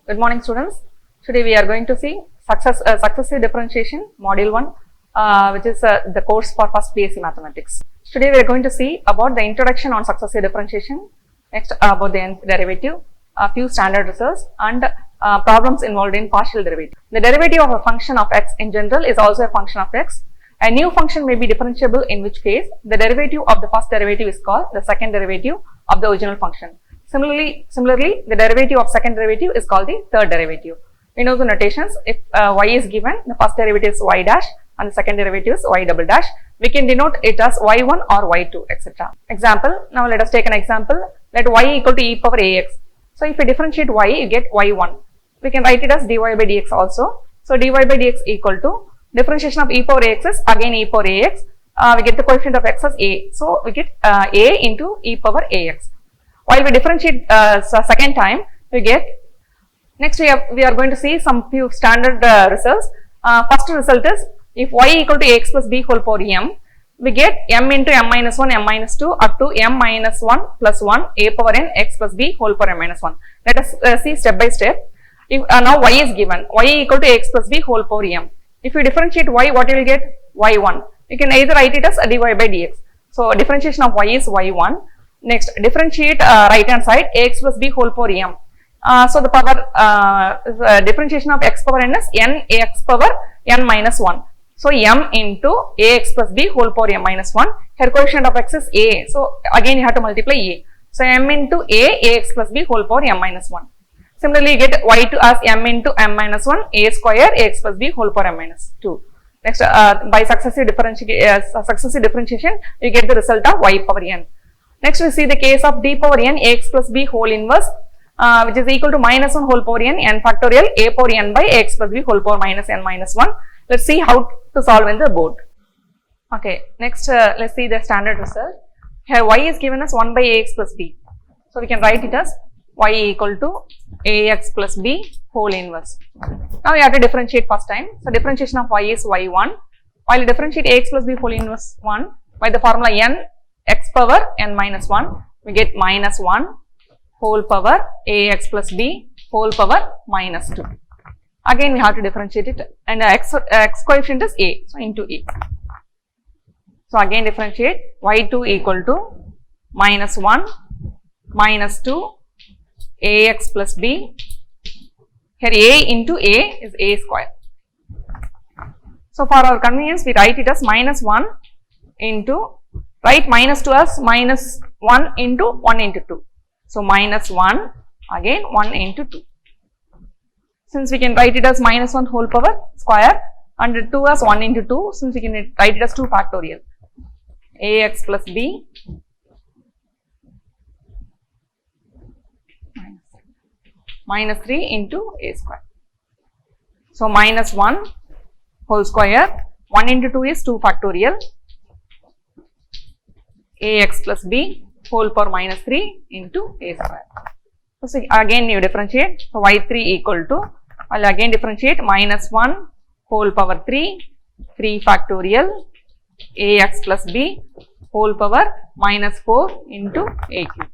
Good morning, students. Today we are going to see successive differentiation, module 1, which is the course for first BSc mathematics. Today we are going to see about the introduction on successive differentiation, next about the nth derivative, a few standard results, and problems involved in partial derivative. The derivative of a function of x in general is also a function of x. A new function may be differentiable, in which case the derivative of the first derivative is called the second derivative of the original function. Similarly, the derivative of second derivative is called the third derivative. We know the notations. If y is given, the first derivative is y dash and the second derivative is y double dash. We can denote it as y1 or y2, etc. Example, now let us take an example. Let y equal to e power ax. So if you differentiate y, you get y1. We can write it as dy by dx also. So dy by dx equal to differentiation of e power ax is again e power ax. We get the coefficient of x as a. So we get a into e power ax. While we differentiate second time, we get, next we are going to see some few standard results. First result is, if y equal to ax plus b whole power m, we get m into m minus 1, m minus 2 up to m minus 1 plus 1 a power n x plus b whole power m minus 1. Let us see step by step. If now y is given, y equal to x plus b whole power m. If you differentiate y, what you will get? y1. You can either write it as dy by dx. So differentiation of y is y1. Next, differentiate right hand side ax plus b whole power m. So the power differentiation of x power n is n ax power n minus 1. So m into ax plus b whole power m minus 1. Here coefficient of x is a. So again you have to multiply a. So m into ax plus b whole power m minus 1. Similarly, you get y2 as m into m minus 1 a square ax plus b whole power m minus 2. Next, by successive differentiation, you get the result of y power n. Next, we see the case of d power n ax plus b whole inverse, which is equal to minus 1 whole power n factorial a power n by x plus b whole power minus n minus 1. Let's see how to solve in the board. Okay, next let's see the standard result. Here y is given as 1 by ax plus b. So we can write it as y equal to ax plus b whole inverse. Now we have to differentiate first time. So differentiation of y is y1. While you differentiate ax plus b whole inverse 1 by the formula n x power n minus 1, we get minus 1 whole power ax plus b whole power minus 2. Again we have to differentiate it, and x coefficient is a, so into a. So again differentiate y2 equal to minus 1 minus 2 ax plus b. Here a into a is a square. So for our convenience, we write it as minus 1 into, write minus 2 as minus 1 into 1 into 2. So minus 1 again 1 into 2. Since we can write it as minus 1 whole power square and 2 as 1 into 2, since we can write it as 2 factorial. Ax plus b minus 3 into a square. So minus 1 whole square, 1 into 2 is 2 factorial, ax plus b whole power minus 3 into a square. So again you differentiate, so y3 equal to, I'll again differentiate minus 1 whole power 3 factorial ax plus b whole power minus 4 into a cube.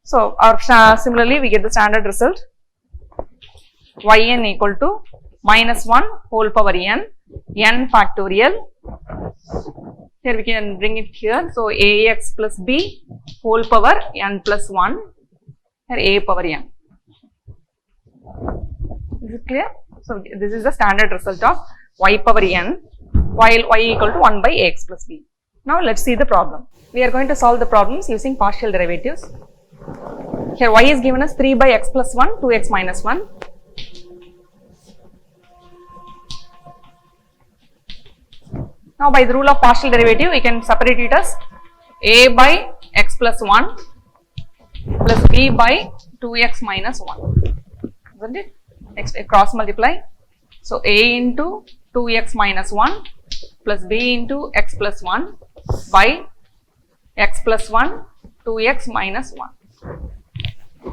So our similarly we get the standard result, yn equal to minus 1 whole power n factorial. Here we can bring it here. So ax plus b whole power n plus 1. Here a power n. Is it clear? So this is the standard result of y power n, while y equal to 1 by ax plus b. Now let's see the problem. We are going to solve the problems using partial derivatives. Here y is given as 3 by x plus 1, 2x minus 1. Now by the rule of partial derivative, we can separate it as a by x plus 1 plus b by 2x minus 1, isn't it? Next, cross multiply. So a into 2x minus 1 plus b into x plus 1 by x plus 1 2x minus 1.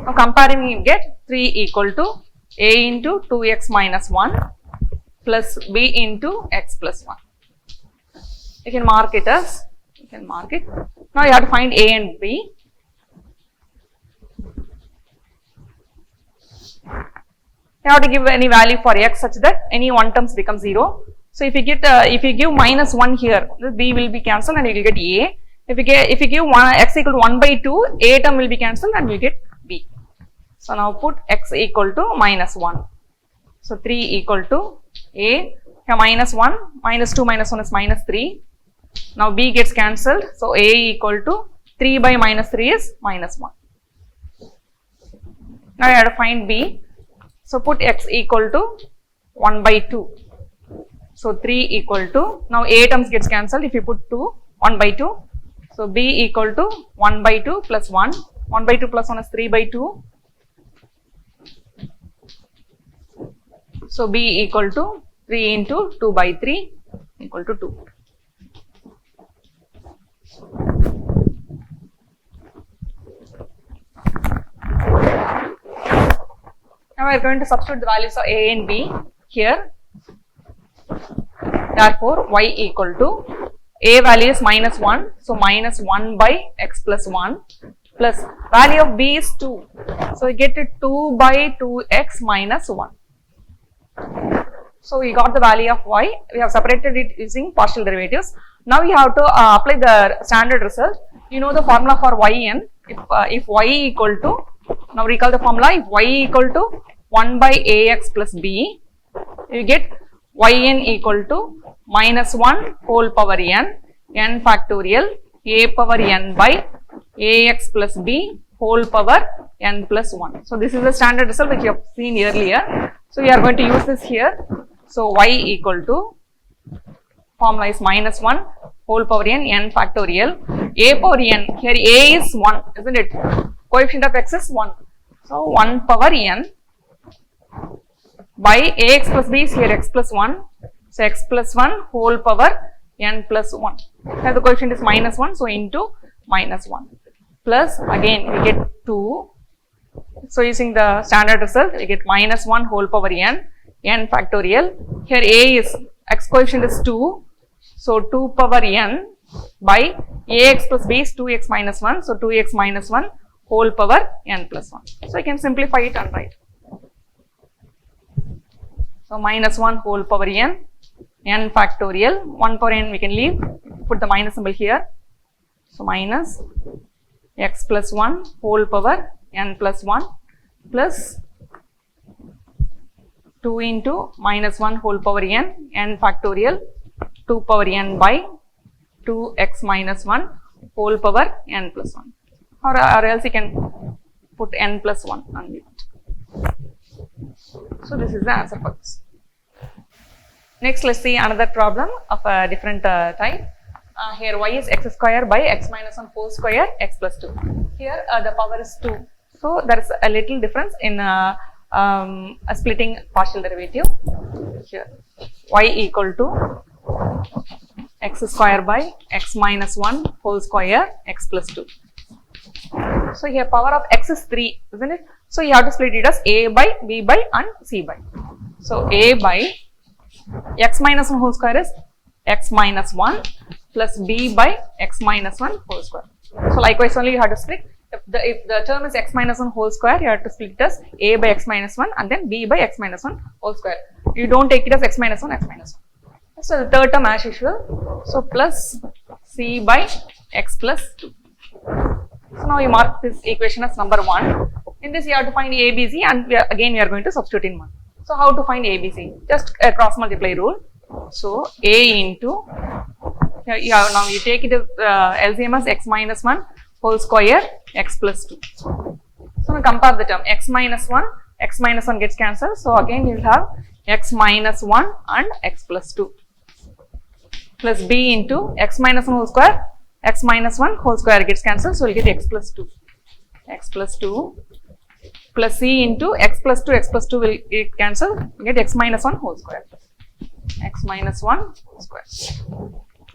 Now comparing, you get 3 equal to a into 2x minus 1 plus b into x plus 1. You can mark it as, now you have to find a and b. you have to give any value for x such that any one terms become 0. So if you give minus 1 here, the b will be cancelled and you will get a. If you give x equal to 1 by 2, a term will be cancelled and we will get b. So now put x equal to minus 1. So 3 equal to a. Here minus 1, minus 2 minus 1 is minus 3. Now b gets cancelled. So a equal to 3 by minus 3 is minus 1. Now you have to find b. So put x equal to 1 by 2. So 3 equal to, now a terms gets cancelled if you put 2, 1 by 2. So b equal to 1 by 2 plus 1. 1 by 2 plus 1 is 3 by 2. So b equal to 3 into 2 by 3 equal to 2. Now we are going to substitute the values of a and b here. Therefore, y equal to, a value is minus 1. So minus 1 by x plus 1 plus value of b is 2. So we get it 2 by 2x minus 1. So we got the value of y. We have separated it using partial derivatives. Now we have to apply the standard result. You know the formula for yn. If y equal to, now recall the formula, if y equal to 1 by ax plus b, you get yn equal to minus 1 whole power n factorial a power n by ax plus b whole power n plus 1. So this is the standard result which you have seen earlier. So we are going to use this here. So y equal to, formula is minus 1 whole power n factorial a power n, here a is 1, isn't it? Coefficient of x is 1. So 1 power n by ax plus b is here x plus 1. So x plus 1 whole power n plus 1. Here the coefficient is minus 1, so into minus 1 plus again we get 2. So using the standard result we get minus 1 whole power n factorial. Here a is, x coefficient is 2. So 2 power n by ax plus b is 2x minus 1. So 2x minus 1 whole power n plus 1. So you can simplify it and write. So minus 1 whole power n factorial, 1 power n we can leave, put the minus symbol here. So minus x plus 1 whole power n plus 1 plus 2 into minus 1 whole power n factorial 2 power n by 2x minus 1 whole power n plus 1, or else you can put n plus 1 and leave it. So this is the answer for this. Next, let's see another problem of a different type. Here y is x square by x minus 1 whole square x plus 2. Here the power is 2. So there is a little difference in a splitting partial derivative. Here y equal to x square by x minus 1 whole square x plus 2. So here power of x is 3, isn't it? So you have to split it as a by, b by and c by. So a by x minus 1 whole square is x minus 1 plus b by x minus 1 whole square. So likewise only you have to split. If the term is x minus 1 whole square, you have to split it as a by x minus 1 and then b by x minus 1 whole square. You don't take it as x minus 1, x minus 1. So the third term as usual. So plus c by x plus 2. So now you mark this equation as number 1. In this you have to find ABC and again we are going to substitute in 1. So how to find ABC? Just a cross multiply rule. So a into, now you take it as LCM as x minus 1 whole square x plus 2. So now compare the term x minus 1 gets cancelled. So again you will have x minus 1 and x plus 2 plus b into x minus 1 whole square, x minus 1 whole square gets cancelled. So we will get x plus 2 plus c into x plus 2 will get cancelled, we get x minus 1 whole square, x minus 1 whole square.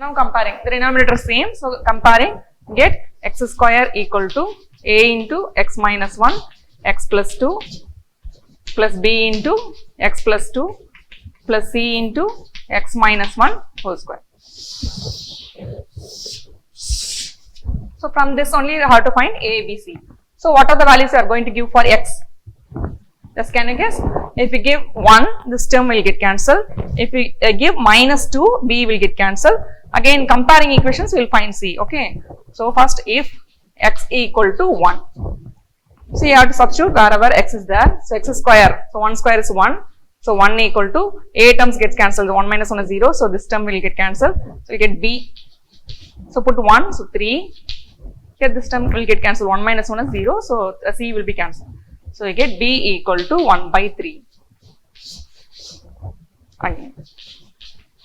Now comparing, the denominator is same, so comparing, get x square equal to a into x minus 1 x plus 2 plus b into x plus 2 plus c into x minus 1 whole square. So from this only you have to find a, b, c. So what are the values you are going to give for x? Just can you guess? If we give 1, this term will get cancelled. If we give minus 2, b will get cancelled. Again, comparing equations, we will find c. Okay. So first, if x equal to 1. So you have to substitute wherever x is there. So x square. So 1 square is 1. So 1 equal to a terms gets cancelled. 1 minus 1 is 0. So this term will get cancelled. So we get b. So put 1. So 3. Here this term will get cancelled. 1 minus 1 is 0. So c will be cancelled. So we get b equal to 1 by 3. Again.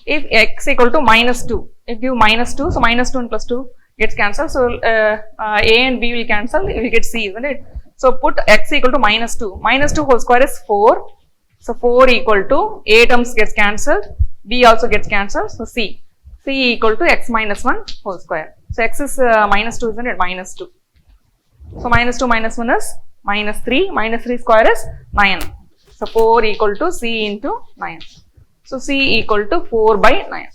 If x equal to minus 2. If you minus 2. So minus 2 and plus 2 gets cancelled. So a and b will cancel. We will get c, isn't it? So put x equal to minus 2. Minus 2 whole square is 4. So 4 equal to a terms gets cancelled. B also gets cancelled. So c. C equal to x minus 1 whole square. So x is minus 2, isn't it? Minus 2. So minus 2 minus 1 is minus 3. Minus 3 square is 9. So 4 equal to c into 9. So c equal to 4 by 9.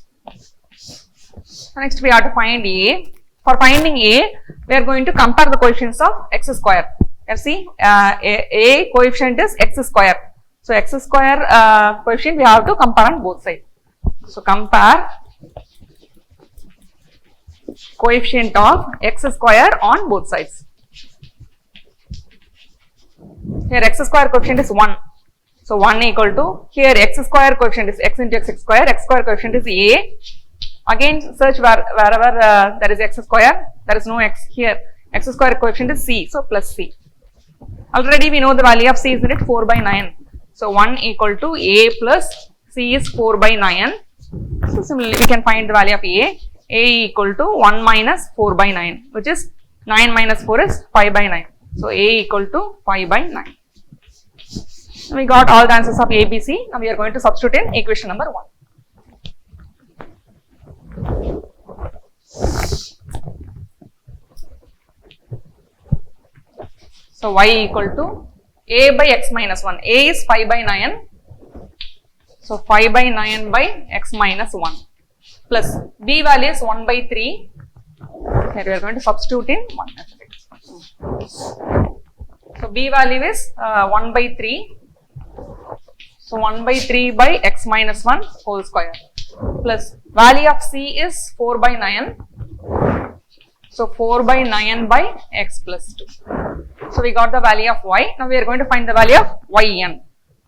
So next we have to find a. For finding a, we are going to compare the coefficients of x square. You see, a coefficient is x square. So x square coefficient we have to compare on both sides. So compare coefficient of x square on both sides. Here x square coefficient is 1. So 1 equal to, here x square coefficient is x into x square coefficient is a. Again search wherever there is x square, there is no x here. X square coefficient is c, so plus c. Already we know the value of c, isn't it? 4 by 9. So 1 equal to a plus c is 4 by 9. So similarly we can find the value of a equal to 1 minus 4 by 9, which is 9 minus 4 is 5 by 9. So a equal to 5 by 9. We got all the answers of a, b, c. Now we are going to substitute in equation number 1. So y equal to a by x minus 1. A is 5 by 9. So 5 by 9 by x minus 1 plus b value is 1 by 3. Here we are going to substitute in 1. So b value is 1 by 3. So 1 by 3 by x minus 1 whole square plus value of c is 4 by 9. So 4 by 9 by x plus 2. So we got the value of y. Now we are going to find the value of yn.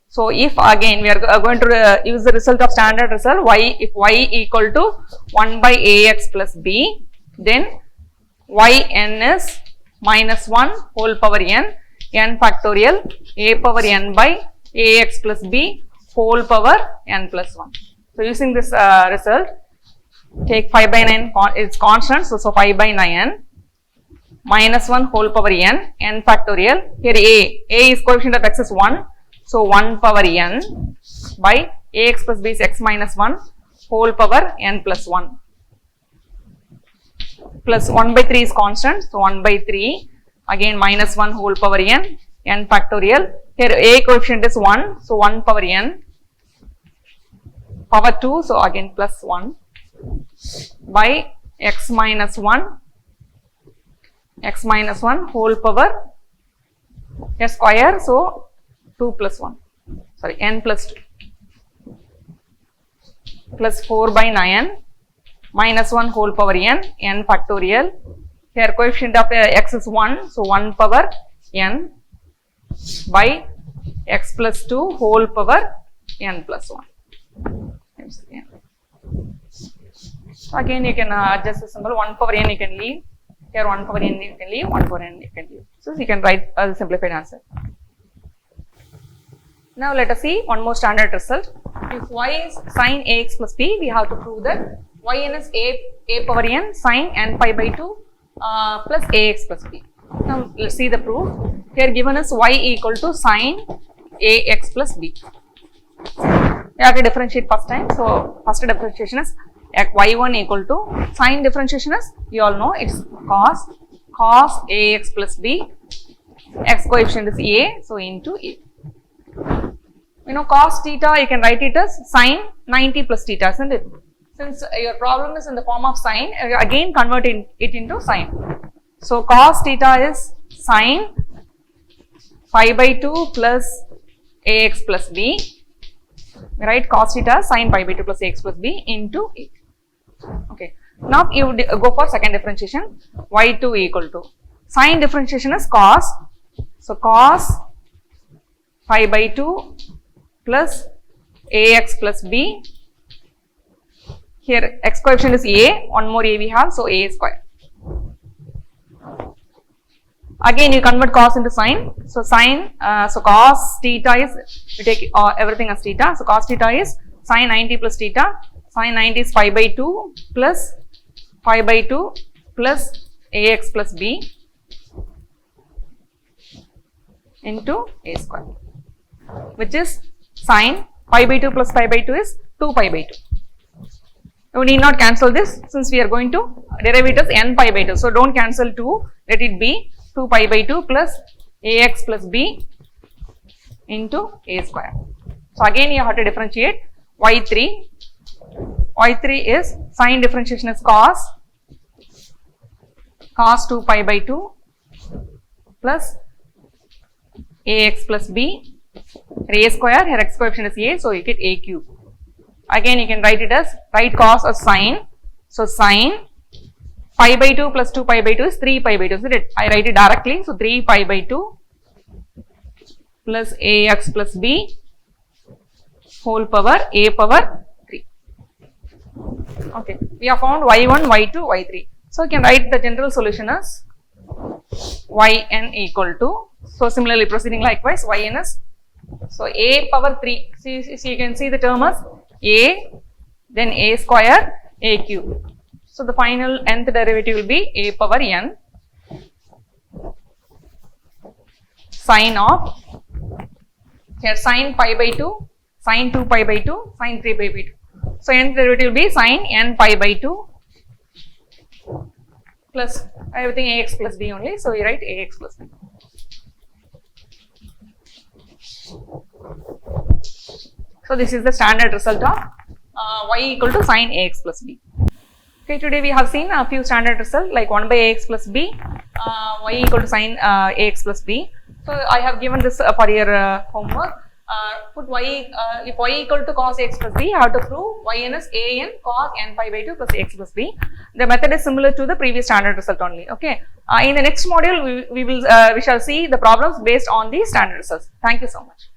So if again we are going to use the result of standard result, y, if y equal to 1 by ax plus b, then yn is minus 1 whole power n factorial a power n by ax plus b whole power n plus 1. So using this result, take 5 by 9 is constant, so 5 by 9 minus 1 whole power n factorial. Here a is coefficient of x is 1, so 1 power n by ax plus b is x minus 1 whole power n plus 1 plus 1 by 3 is constant, so 1 by 3 again minus 1 whole power n factorial. Here a coefficient is 1, so 1 power n power 2, so again plus 1 by x minus 1 whole power a square, so 2 plus 1, sorry n plus 2 plus 4 by 9 minus 1 whole power n factorial. Here coefficient of x is 1, so 1 power n by x plus 2 whole power n plus 1. So again you can adjust the symbol, 1 power n you can leave, here 1 power n you can leave, 1 power n you can leave. So you can write a simplified answer. Now let us see one more standard result. If y is sine ax plus b, we have to prove that yn is a power n sine n pi by 2 plus ax plus b. Now let's see the proof. Here given is y equal to sine ax plus b. We have to differentiate first time. So first differentiation is y1 equal to sine differentiation is, you all know, it's cos ax plus b. X coefficient is a, so into a. You know, cos theta you can write it as sine 90 plus theta, isn't it? Since your problem is in the form of sine, again convert it into sine. So cos theta is sine pi by 2 plus ax plus b, we write cos theta sin pi by 2 plus ax plus b into 8. Okay. Now you go for second differentiation, y2 equal to, sign differentiation is cos, so cos pi by 2 plus ax plus b, here x coefficient is a, one more a we have, so a square. Again you convert cos into sine, so sine, so cos theta is, we take everything as theta, so cos theta is sine 90 plus theta, sine 90 is pi by 2 plus pi by 2 plus ax plus b into a square, which is sine pi by 2 plus pi by 2 is 2 pi by 2. You need not cancel this since we are going to derive it as n pi by 2. So don't cancel 2, let it be 2 pi by 2 plus ax plus b into a square. So again you have to differentiate y3. y3 is, sign differentiation is cos 2 pi by 2 plus ax plus b, a square, here x coefficient is a, so you get a cube. Again you can write it as, write cos as sine, so sine pi by 2 plus 2 pi by 2 is 3 pi by 2, so I write it directly, so 3 pi by 2 plus ax plus b whole power a power 3. Okay, we have found y1, y2, y3. So you can write the general solution as yn equal to, so similarly proceeding likewise, yn is, so a power 3, see you can see the term as a, then a square, a cube. So the final nth derivative will be a power n sine of, here sine pi by 2, sine 2 pi by 2, sine 3 pi by 2. So nth derivative will be sine n pi by 2 plus everything ax plus b only, so we write ax plus b. So this is the standard result of y equal to sine ax plus b. Okay, today we have seen a few standard results like 1 by ax plus b, y equal to sine ax plus b. So I have given this for your homework. Put y, if y equal to cos x plus b, you have to prove yn is a n cos n pi by 2 plus x plus b. The method is similar to the previous standard result only. Okay. In the next module, we shall see the problems based on the standard results. Thank you so much.